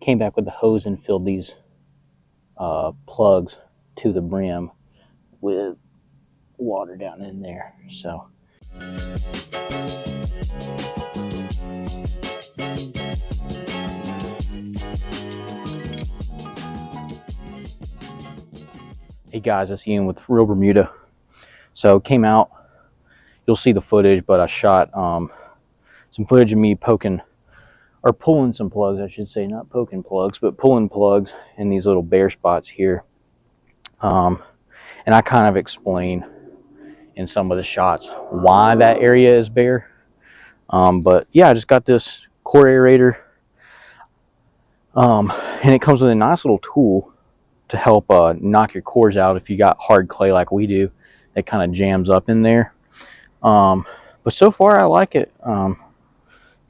came back with the hose and filled these plugs to the brim with water down in there. So hey guys, it's Ian with Real Bermuda. So came out, you'll see the footage, but I shot some footage of me poking, or pulling some plugs, I should say, not poking plugs, but pulling plugs in these little bare spots here. And I kind of explain in some of the shots why that area is bare. But yeah, I just got this core aerator, and it comes with a nice little tool to help knock your cores out if you got hard clay like we do. It kind of jams up in there. But so far I like it.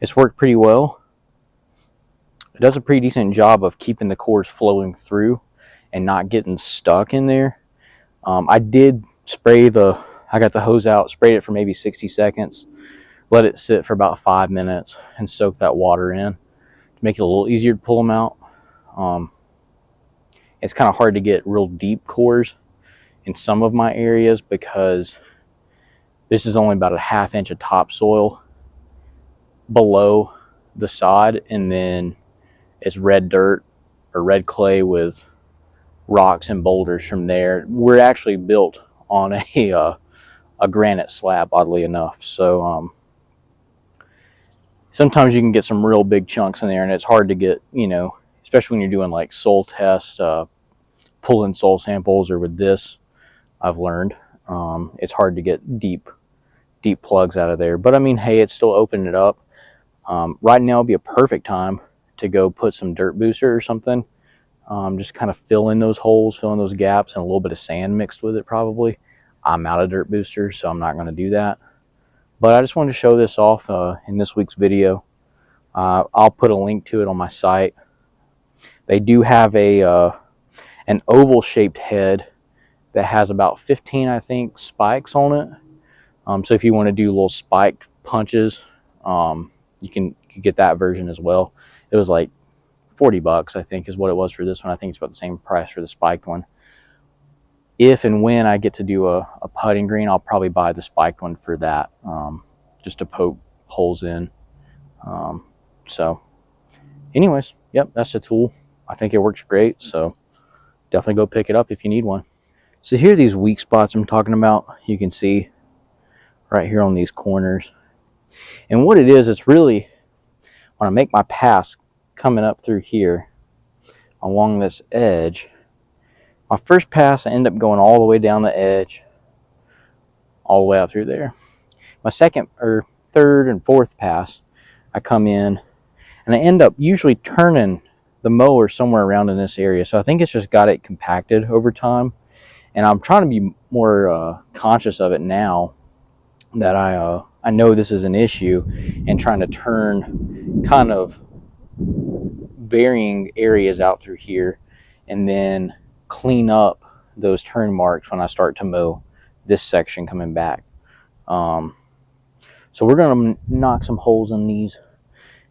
It's worked pretty well. It does a pretty decent job of keeping the cores flowing through and not getting stuck in there. I did spray I got the hose out, sprayed it for maybe 60 seconds, let it sit for about 5 minutes and soak that water in to make it a little easier to pull them out. It's kind of hard to get real deep cores in some of my areas because this is only about a ½ inch of topsoil below the sod, and then it's red dirt or red clay with rocks and boulders from there. We're actually built on a granite slab, oddly enough, so sometimes you can get some real big chunks in there, and it's hard to get, you know, especially when you're doing like soil tests, pulling soil samples, or with this, I've learned it's hard to get deep plugs out of there. But I mean, hey, it's still opening it up. Right now would be a perfect time to go put some dirt booster or something. Just kind of fill in those holes, fill in those gaps, and a little bit of sand mixed with it probably. I'm out of dirt booster, so I'm not going to do that. But I just wanted to show this off in this week's video. I'll put a link to it on my site. They do have an oval shaped head that has about 15, I think, spikes on it. So if you want to do little spiked punches, you can get that version as well. It was like 40 bucks, I think, is what it was for this one. I think it's about the same price for the spiked one. If and when I get to do a putting green, I'll probably buy the spiked one for that, just to poke holes in. So anyways, yep, that's the tool. I think it works great, so definitely go pick it up if you need one. So here are these weak spots I'm talking about. You can see right here on these corners. And what it is, it's really, when I make my pass coming up through here along this edge, my first pass I end up going all the way down the edge, all the way out through there. My second or third and fourth pass, I come in and I end up usually turning the mower somewhere around in this area. So I think it's just got it compacted over time. And I'm trying to be more conscious of it now that I know this is an issue, and trying to turn kind of varying areas out through here and then clean up those turn marks when I start to mow this section coming back. So we're going to knock some holes in these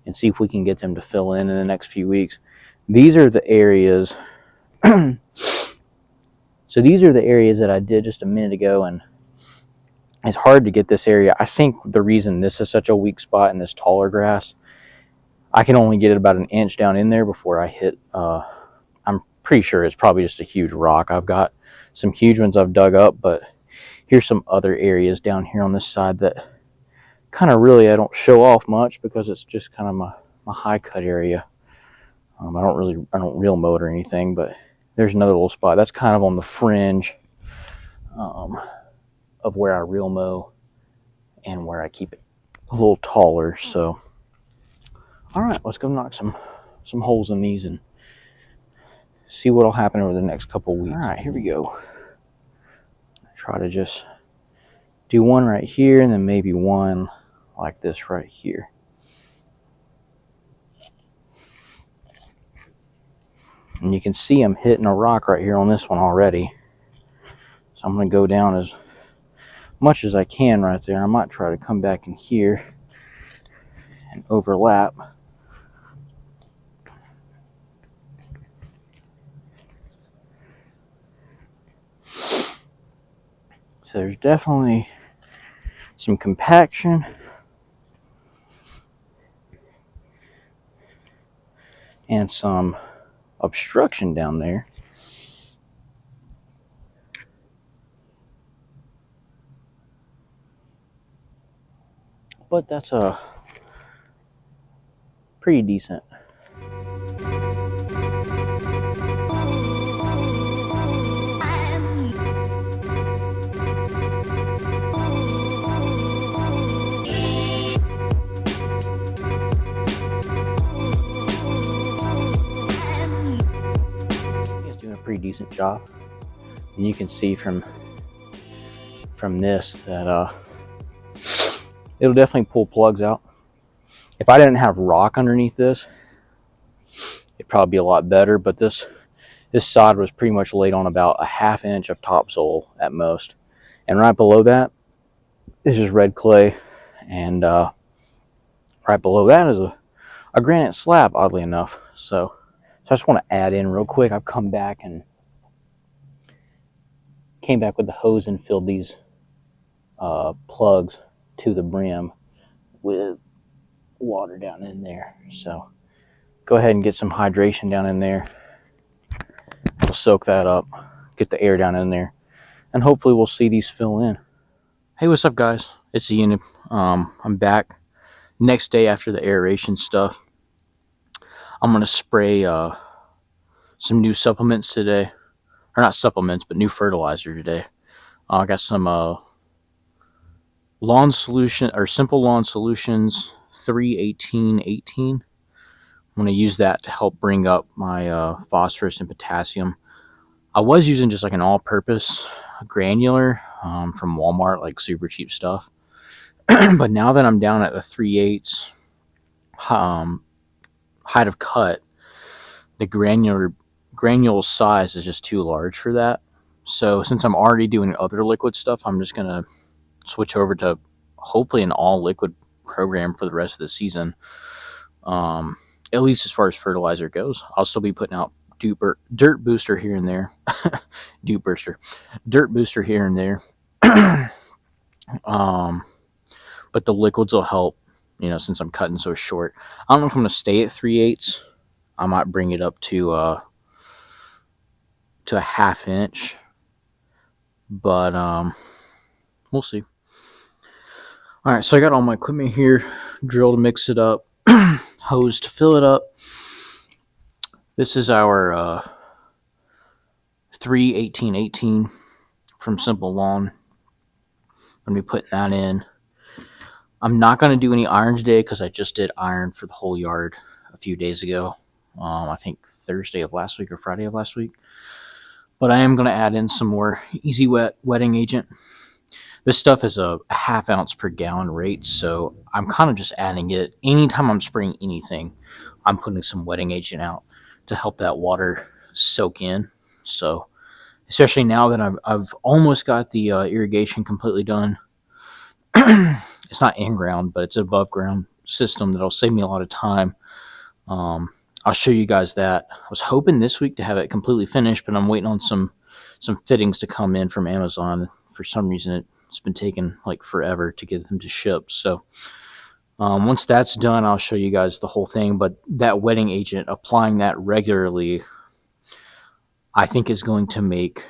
and see if we can get them to fill in the next few weeks. These are the areas so these are the areas that I did just a minute ago, and it's hard to get this area. I think the reason this is such a weak spot in this taller grass, I can only get it about an inch down in there before I hit, I'm pretty sure it's probably just a huge rock. I've got some huge ones I've dug up, but here's some other areas down here on this side that kind of really I don't show off much because it's just kind of my high cut area. I don't reel mow it or anything, but there's another little spot that's kind of on the fringe of where I reel mow and where I keep it a little taller. So all right, let's go knock some holes in these and see what'll happen over the next couple weeks. All right, here we go. Try to just do one right here and then maybe one like this right here. And you can see I'm hitting a rock right here on this one already. So I'm going to go down as much as I can right there. I might try to come back in here and overlap. So there's definitely some compaction and some obstruction down there. But that's a pretty decent. He's doing a pretty decent job, and you can see from this that it'll definitely pull plugs out. If I didn't have rock underneath this, it'd probably be a lot better, but this sod was pretty much laid on about a ½ inch of topsoil at most, and right below that this is red clay, and right below that is a granite slab, oddly enough. So I just want to add in real quick. I've came back with the hose and filled these plugs to the brim with water down in there. So go ahead and get some hydration down in there. We'll soak that up, get the air down in there, and hopefully we'll see these fill in. Hey, what's up, guys? It's Ian. I'm back next day after the aeration stuff. I'm gonna spray some new supplements today, or not supplements, but new fertilizer today. I got some lawn solution, or Simple Lawn Solutions 3-18-18. I'm gonna use that to help bring up my phosphorus and potassium. I was using just like an all-purpose granular from Walmart, like super cheap stuff. But now that I'm down at the 3/8 height of cut, the granule size is just too large for that. So since I'm already doing other liquid stuff, I'm just gonna switch over to hopefully an all liquid program for the rest of the season. At least as far as fertilizer goes. I'll still be putting out dirt booster here and there. Dirt booster here and there. But the liquids will help, since I'm cutting so short. I don't know if I'm gonna stay at 3/8. I might bring it up to a ½ inch, but we'll see. All right, so I got all my equipment here, drill to mix it up, hose to fill it up. This is our 3-18-18 from Simple Lawn. I'm gonna be putting that in. I'm not gonna do any iron today because I just did iron for the whole yard a few days ago. I think Thursday of last week or Friday of last week. But I am gonna add in some more easy wet wetting agent. This stuff is a ½ ounce per gallon rate, so I'm kind of just adding it. Anytime I'm spraying anything, I'm putting some wetting agent out to help that water soak in. So, especially now that I've almost got the irrigation completely done. It's not in ground, but it's an above ground system that'll save me a lot of time. I'll show you guys that. I was hoping this week to have it completely finished, but I'm waiting on some fittings to come in from Amazon. For some reason, it's been taking like forever to get them to ship. So once that's done, I'll show you guys the whole thing. But that wetting agent, applying that regularly, I think is going to make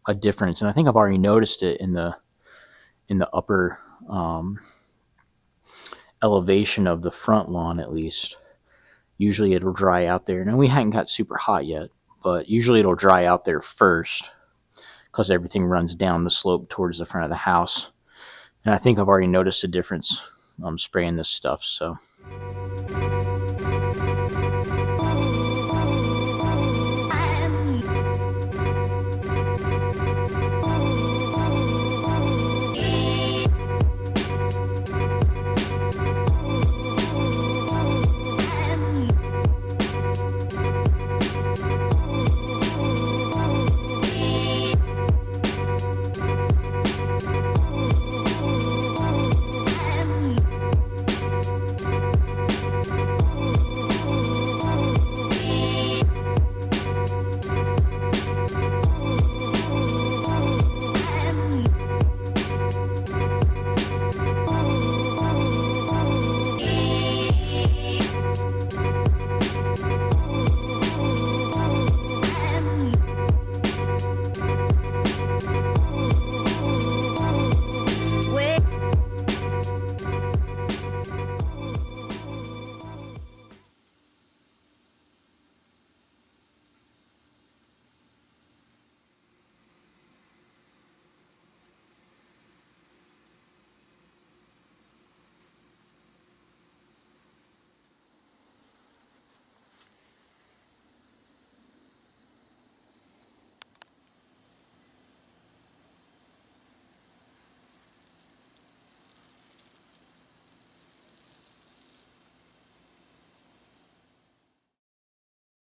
a difference. And I think I've already noticed it in the upper elevation of the front lawn, at least. Usually it'll dry out there. Now, we haven't got super hot yet, but usually it'll dry out there first because everything runs down the slope towards the front of the house. And I think I've already noticed a difference spraying this stuff. So